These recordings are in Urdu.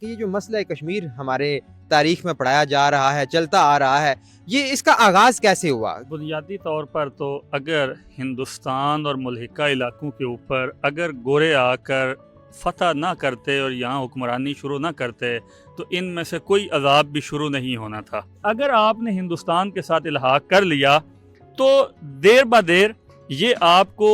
کہ یہ جو مسئلہ کشمیر ہمارے تاریخ میں پڑھایا جا رہا ہے، چلتا آ رہا ہے، یہ اس کا آغاز کیسے ہوا؟ بنیادی طور پر تو اگر ہندوستان اور ملحقہ علاقوں کے اوپر اگر گورے آ کر فتح نہ کرتے اور یہاں حکمرانی شروع نہ کرتے تو ان میں سے کوئی عذاب بھی شروع نہیں ہونا تھا۔ اگر آپ نے ہندوستان کے ساتھ الحاق کر لیا تو دیر با دیر یہ آپ کو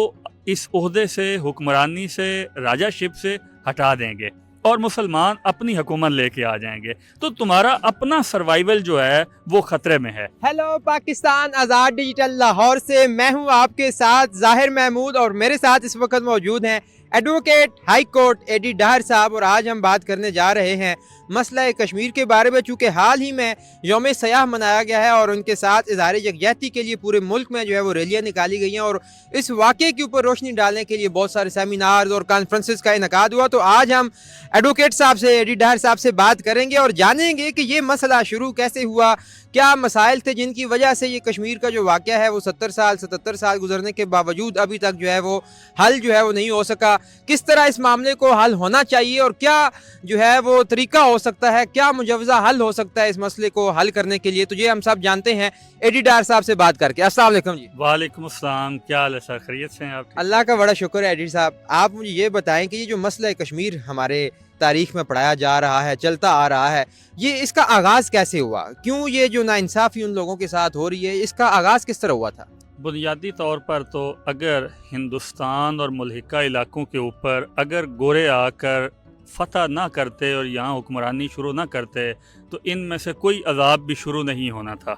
اس عہدے سے، حکمرانی سے، راجہ شپ سے ہٹا دیں گے اور مسلمان اپنی حکومت لے کے آ جائیں گے، تو تمہارا اپنا سروائیول جو ہے وہ خطرے میں ہے۔ ہیلو پاکستان، آزاد ڈیجیٹل لاہور سے میں ہوں آپ کے ساتھ ظاہر محمود، اور میرے ساتھ اس وقت موجود ہیں ایڈوکیٹ ہائی کورٹ اے ڈی ڈاہر صاحب، اور آج ہم بات کرنے جا رہے ہیں مسئلہ کشمیر کے بارے میں۔ چونکہ حال ہی میں یوم سیاح منایا گیا ہے اور ان کے ساتھ اظہار یکجہتی کے لیے پورے ملک میں جو ہے وہ ریلیاں نکالی گئی ہیں، اور اس واقعے کے اوپر روشنی ڈالنے کے لیے بہت سارے سیمینارز اور کانفرنسز کا انعقاد ہوا۔ تو آج ہم ایڈوکیٹ صاحب سے، اے ڈی ڈاہر صاحب سے بات کریں گے اور جانیں گے کہ یہ مسئلہ شروع کیسے ہوا، کیا مسائل تھے جن کی وجہ سے یہ کشمیر کا جو واقعہ ہے وہ 77 سال گزرنے کے باوجود ابھی تک جو ہے وہ حل جو ہے وہ نہیں ہو سکا، کس طرح اس معاملے کو حل ہونا چاہیے اور کیا جو ہے وہ طریقہ ہو سکتا ہے، کیا مجوزہ حل ہو سکتا ہے اس مسئلے کو حل کرنے کے لیے۔ تو یہ ہم سب جانتے ہیں اے ڈی ڈاہر صاحب سے بات کر کے۔ السلام علیکم جی۔ وعلیکم السلام، کیا حال ہے سر؟ خیریت سے ہیں آپ؟ اللہ کا بڑا شکر ہے ایڈی صاحب۔ آپ مجھے یہ بتائیں کہ یہ جو مسئلہ کشمیر ہمارے تاریخ میں پڑھایا جا رہا ہے، چلتا آ رہا ہے، یہ اس کا آغاز کیسے ہوا؟ کیوں یہ جو ناانصافی ان لوگوں کے ساتھ ہو رہی ہے، اس کا آغاز کس طرح ہوا تھا؟ بنیادی طور پر تو اگر ہندوستان اور ملحقہ علاقوں کے اوپر اگر گورے آ کر فتح نہ کرتے اور یہاں حکمرانی شروع نہ کرتے تو ان میں سے کوئی عذاب بھی شروع نہیں ہونا تھا۔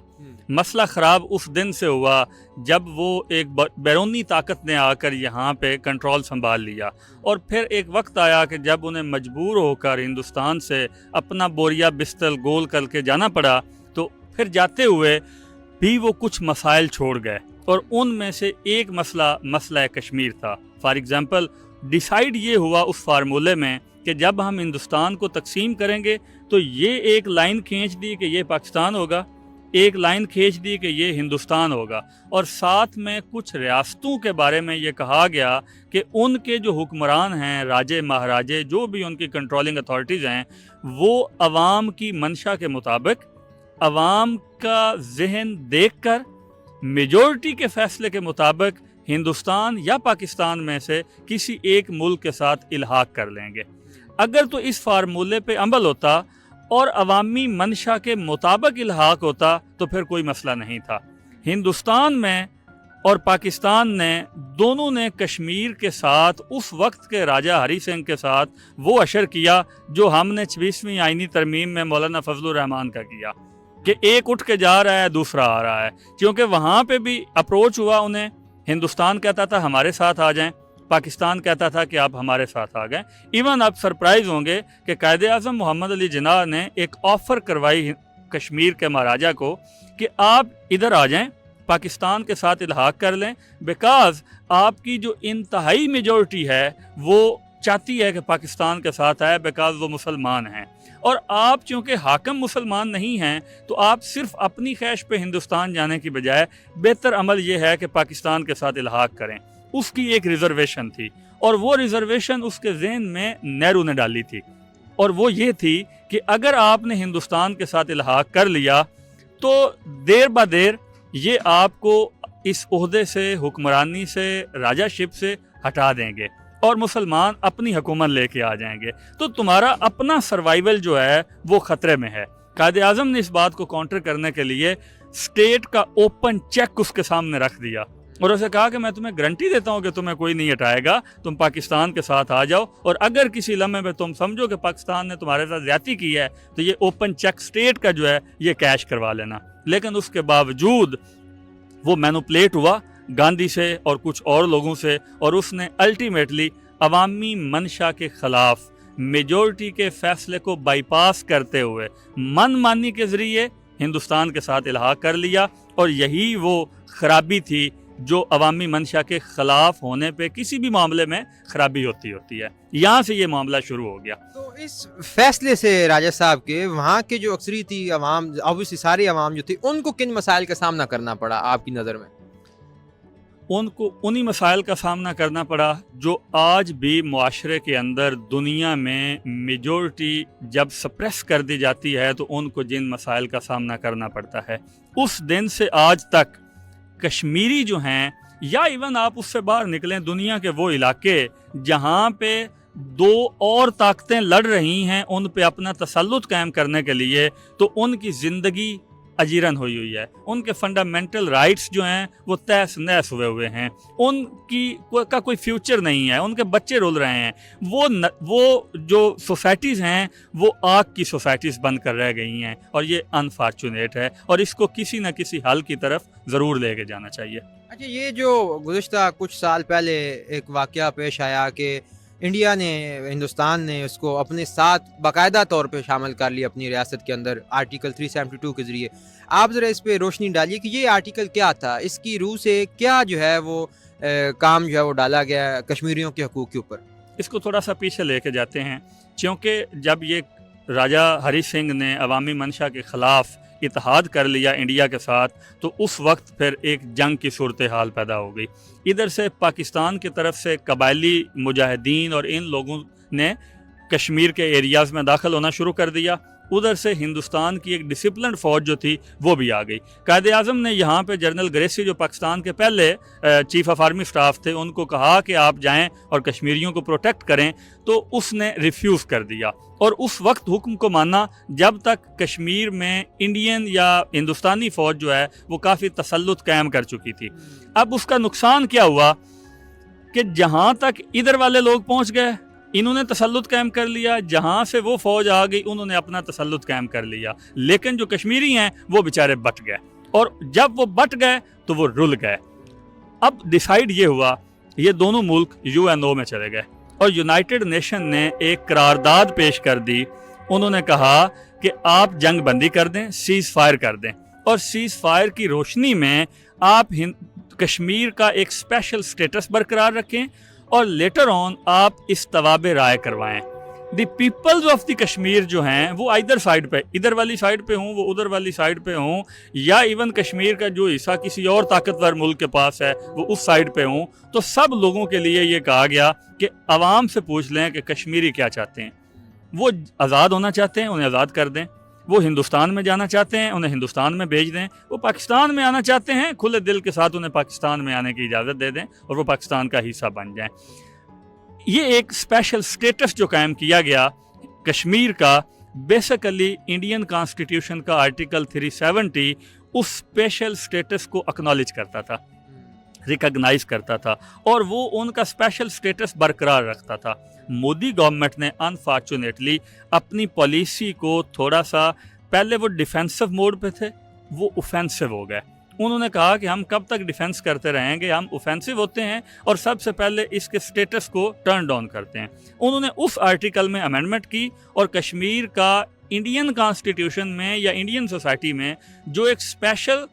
مسئلہ خراب اس دن سے ہوا جب وہ ایک بیرونی طاقت نے آ کر یہاں پہ کنٹرول سنبھال لیا، اور پھر ایک وقت آیا کہ جب انہیں مجبور ہو کر ہندوستان سے اپنا بوریا بستر گول کر کے جانا پڑا، تو پھر جاتے ہوئے بھی وہ کچھ مسائل چھوڑ گئے، اور ان میں سے ایک مسئلہ کشمیر تھا۔ فار ایگزامپل ڈیسائیڈ یہ ہوا اس فارمولے میں کہ جب ہم ہندوستان کو تقسیم کریں گے تو یہ ایک لائن کھینچ دی کہ یہ پاکستان ہوگا، ایک لائن کھینچ دی کہ یہ ہندوستان ہوگا، اور ساتھ میں کچھ ریاستوں کے بارے میں یہ کہا گیا کہ ان کے جو حکمران ہیں، راجے مہاراجے، جو بھی ان کی کنٹرولنگ اتھارٹیز ہیں، وہ عوام کی منشا کے مطابق، عوام کا ذہن دیکھ کر، میجورٹی کے فیصلے کے مطابق ہندوستان یا پاکستان میں سے کسی ایک ملک کے ساتھ الحاق کر لیں گے۔ اگر تو اس فارمولے پہ عمل ہوتا اور عوامی منشا کے مطابق الحاق ہوتا تو پھر کوئی مسئلہ نہیں تھا۔ ہندوستان میں اور پاکستان نے دونوں نے کشمیر کے ساتھ اس وقت کے راجہ ہری سنگھ کے ساتھ وہ اشر کیا جو ہم نے 26ویں آئینی ترمیم میں مولانا فضل الرحمان کا کیا، کہ ایک اٹھ کے جا رہا ہے دوسرا آ رہا ہے، کیونکہ وہاں پہ بھی اپروچ ہوا انہیں، ہندوستان کہتا تھا ہمارے ساتھ آ جائیں، پاکستان کہتا تھا کہ آپ ہمارے ساتھ آ گئے۔ ایون آپ سرپرائز ہوں گے کہ قائد اعظم محمد علی جناح نے ایک آفر کروائی کشمیر کے مہاراجہ کو کہ آپ ادھر آ جائیں، پاکستان کے ساتھ الحاق کر لیں، بیکاز آپ کی جو انتہائی میجورٹی ہے وہ چاہتی ہے کہ پاکستان کے ساتھ آئے، بیکاز وہ مسلمان ہیں، اور آپ چونکہ حاکم مسلمان نہیں ہیں تو آپ صرف اپنی خواہش پہ ہندوستان جانے کی بجائے بہتر عمل یہ ہے کہ پاکستان کے ساتھ الحاق کریں۔ اس کی ایک ریزرویشن تھی، اور وہ ریزرویشن اس کے ذہن میں نہرو نے ڈالی تھی، اور وہ یہ تھی کہ اگر آپ نے ہندوستان کے ساتھ الحاق کر لیا تو دیر با دیر یہ آپ کو اس عہدے سے، حکمرانی سے، راجہ شپ سے ہٹا دیں گے اور مسلمان اپنی حکومت لے کے آ جائیں گے، تو تمہارا اپنا سروائیول جو ہے وہ خطرے میں ہے۔ قائد اعظم نے اس بات کو کاؤنٹر کرنے کے لیے اسٹیٹ کا اوپن چیک اس کے سامنے رکھ دیا، اور اسے کہا کہ میں تمہیں گارنٹی دیتا ہوں کہ تمہیں کوئی نہیں ہٹائے گا، تم پاکستان کے ساتھ آ جاؤ، اور اگر کسی لمحے میں تم سمجھو کہ پاکستان نے تمہارے ساتھ زیادتی کی ہے تو یہ اوپن چیک اسٹیٹ کا جو ہے یہ کیش کروا لینا۔ لیکن اس کے باوجود وہ مینوپلیٹ ہوا گاندھی سے اور کچھ اور لوگوں سے، اور اس نے الٹیمیٹلی عوامی منشا کے خلاف میجورٹی کے فیصلے کو بائی پاس کرتے ہوئے من مانی کے ذریعے ہندوستان کے ساتھ الحاق کر لیا، اور یہی وہ خرابی تھی جو عوامی منشا کے خلاف ہونے پہ کسی بھی معاملے میں خرابی ہوتی ہے۔ یہاں سے یہ معاملہ شروع ہو گیا۔ تو اس فیصلے سے راجہ صاحب کے وہاں کے جو اکثریت تھی عوام، obviously ساری عوام جو تھی، ان کو کن مسائل کا سامنا کرنا پڑا آپ کی نظر میں؟ ان کو انہی مسائل کا سامنا کرنا پڑا جو آج بھی معاشرے کے اندر دنیا میں میجورٹی جب سپریس کر دی جاتی ہے تو ان کو جن مسائل کا سامنا کرنا پڑتا ہے. اس دن سے آج تک کشمیری جو ہیں یا ایون آپ اس سے باہر نکلیں دنیا کے وہ علاقے جہاں پہ دو اور طاقتیں لڑ رہی ہیں ان پہ اپنا تسلط قائم کرنے کے لیے، تو ان کی زندگی اجیرن ہوئی ہے. ان کے فنڈامنٹل رائٹس جو ہیں وہ تہس نہس ہوئے ہیں. ان کا کوئی فیوچر نہیں ہے. ان کے بچے رول رہے ہیں. وہ جو سوسائٹیز ہیں وہ آگ کی سوسائٹیز بن کر رہ گئی ہیں، اور یہ انفارچونیٹ ہے، اور اس کو کسی نہ کسی حل کی طرف ضرور لے کے جانا چاہیے. اچھا، یہ جو گزشتہ کچھ سال پہلے ایک واقعہ پیش آیا کہ انڈیا نے، ہندوستان نے اس کو اپنے ساتھ باقاعدہ طور پہ شامل کر لیا اپنی ریاست کے اندر آرٹیکل 372 کے ذریعے، آپ ذرا اس پہ روشنی ڈالیے کہ یہ آرٹیکل کیا تھا، اس کی روح سے کیا جو ہے وہ کام جو ہے وہ ڈالا گیا کشمیریوں کے حقوق کے اوپر؟ اس کو تھوڑا سا پیچھے لے کے جاتے ہیں، کیونکہ جب یہ راجہ ہری سنگھ نے عوامی منشا کے خلاف اتحاد کر لیا انڈیا کے ساتھ، تو اس وقت پھر ایک جنگ کی صورتحال پیدا ہو گئی. ادھر سے پاکستان کی طرف سے قبائلی مجاہدین اور ان لوگوں نے کشمیر کے ایریاز میں داخل ہونا شروع کر دیا. ادھر سے ہندوستان کی ایک ڈسپلنڈ فوج جو تھی وہ بھی آ گئی. قائد اعظم نے یہاں پہ جنرل گریسی جو پاکستان کے پہلے چیف آف آرمی سٹاف تھے ان کو کہا کہ آپ جائیں اور کشمیریوں کو پروٹیکٹ کریں، تو اس نے ریفیوز کر دیا، اور اس وقت حکم کو مانا جب تک کشمیر میں انڈین یا ہندوستانی فوج جو ہے وہ کافی تسلط قائم کر چکی تھی. اب اس کا نقصان کیا ہوا کہ جہاں تک ادھر والے لوگ پہنچ گئے انہوں نے تسلط قائم کر لیا، جہاں سے وہ فوج آ گئی انہوں نے اپنا تسلط قائم کر لیا، لیکن جو کشمیری ہیں وہ بیچارے بٹ گئے، اور جب وہ بٹ گئے تو وہ رل گئے. اب ڈیسائیڈ یہ ہوا، یہ دونوں ملک UN میں چلے گئے، اور یونائٹڈ نیشن نے ایک قرارداد پیش کر دی. انہوں نے کہا کہ آپ جنگ بندی کر دیں، سیز فائر کر دیں، اور سیز فائر کی روشنی میں آپ کشمیر کا ایک اسپیشل سٹیٹس برقرار رکھیں، اور لیٹر آن آپ اس طواب رائے کروائیں. دی پیپلز آف دی کشمیر جو ہیں وہ ادھر سائڈ پہ، ادھر والی سائڈ پہ ہوں، وہ ادھر والی سائڈ پہ ہوں، یا ایون کشمیر کا جو حصہ کسی اور طاقتور ملک کے پاس ہے وہ اس سائڈ پہ ہوں، تو سب لوگوں کے لیے یہ کہا گیا کہ عوام سے پوچھ لیں کہ کشمیری کیا چاہتے ہیں. وہ آزاد ہونا چاہتے ہیں، انہیں آزاد کر دیں. وہ ہندوستان میں جانا چاہتے ہیں، انہیں ہندوستان میں بھیج دیں. وہ پاکستان میں آنا چاہتے ہیں، کھلے دل کے ساتھ انہیں پاکستان میں آنے کی اجازت دے دیں، اور وہ پاکستان کا حصہ بن جائیں. یہ ایک اسپیشل سٹیٹس جو قائم کیا گیا کشمیر کا، بیسیکلی انڈین کانسٹیٹیوشن کا آرٹیکل 370 اس اسپیشل سٹیٹس کو اکنالج کرتا تھا، ریکگنائز کرتا تھا، اور وہ ان کا اسپیشل سٹیٹس برقرار رکھتا تھا. مودی گورنمنٹ نے انفارچونیٹلی اپنی پالیسی کو تھوڑا سا، پہلے وہ ڈیفینسو موڈ پہ تھے، وہ اوفینسو ہو گئے. انہوں نے کہا کہ ہم کب تک ڈیفینس کرتے رہیں گے، ہم اوفینسو ہوتے ہیں اور سب سے پہلے اس کے سٹیٹس کو ٹرن ڈاؤن کرتے ہیں. انہوں نے اس آرٹیکل میں امینڈمنٹ کی، اور کشمیر کا انڈین کانسٹیٹیوشن میں یا انڈین سوسائٹی میں جو ایک اسپیشل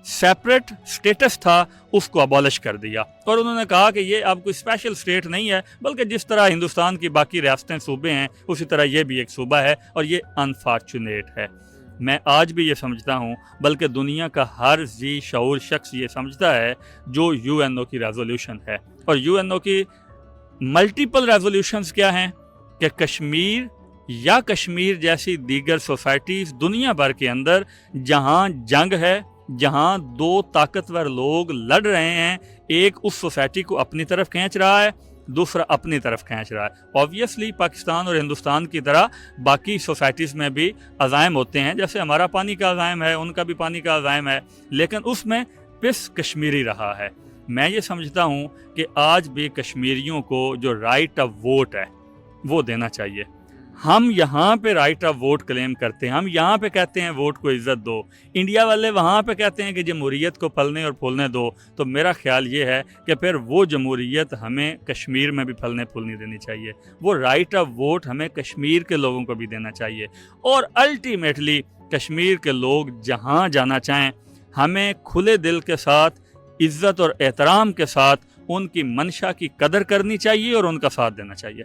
سیپریٹ سٹیٹس تھا اس کو ابالش کر دیا. اور انہوں نے کہا کہ یہ اب کوئی اسپیشل اسٹیٹ نہیں ہے، بلکہ جس طرح ہندوستان کی باقی ریاستیں صوبے ہیں اسی طرح یہ بھی ایک صوبہ ہے، اور یہ انفارچونیٹ ہے. میں آج بھی یہ سمجھتا ہوں، بلکہ دنیا کا ہر ذی شعور شخص یہ سمجھتا ہے جو UN کی ریزولوشن ہے. اور UN کی ملٹیپل ریزولوشنز کیا ہیں کہ کشمیر یا کشمیر جیسی دیگر سوسائٹیز دنیا بھر کے اندر جہاں جنگ ہے، جہاں دو طاقتور لوگ لڑ رہے ہیں، ایک اس سوسائٹی کو اپنی طرف کھینچ رہا ہے، دوسرا اپنی طرف کھینچ رہا ہے. آبویسلی پاکستان اور ہندوستان کی طرح باقی سوسائٹیز میں بھی عزائم ہوتے ہیں، جیسے ہمارا پانی کا عزائم ہے، ان کا بھی پانی کا عزائم ہے، لیکن اس میں پس کشمیری رہا ہے. میں یہ سمجھتا ہوں کہ آج بھی کشمیریوں کو جو رائٹ آف ووٹ ہے وہ دینا چاہیے. ہم یہاں پہ رائٹ آف ووٹ کلیم کرتے ہیں، ہم یہاں پہ کہتے ہیں ووٹ کو عزت دو، انڈیا والے وہاں پہ کہتے ہیں کہ جمہوریت کو پھلنے اور پھولنے دو. تو میرا خیال یہ ہے کہ پھر وہ جمہوریت ہمیں کشمیر میں بھی پھلنے پھولنے دینی چاہیے، وہ رائٹ آف ووٹ ہمیں کشمیر کے لوگوں کو بھی دینا چاہیے، اور الٹیمیٹلی کشمیر کے لوگ جہاں جانا چاہیں ہمیں کھلے دل کے ساتھ، عزت اور احترام کے ساتھ ان کی منشا کی قدر کرنی چاہیے اور ان کا ساتھ دینا چاہیے.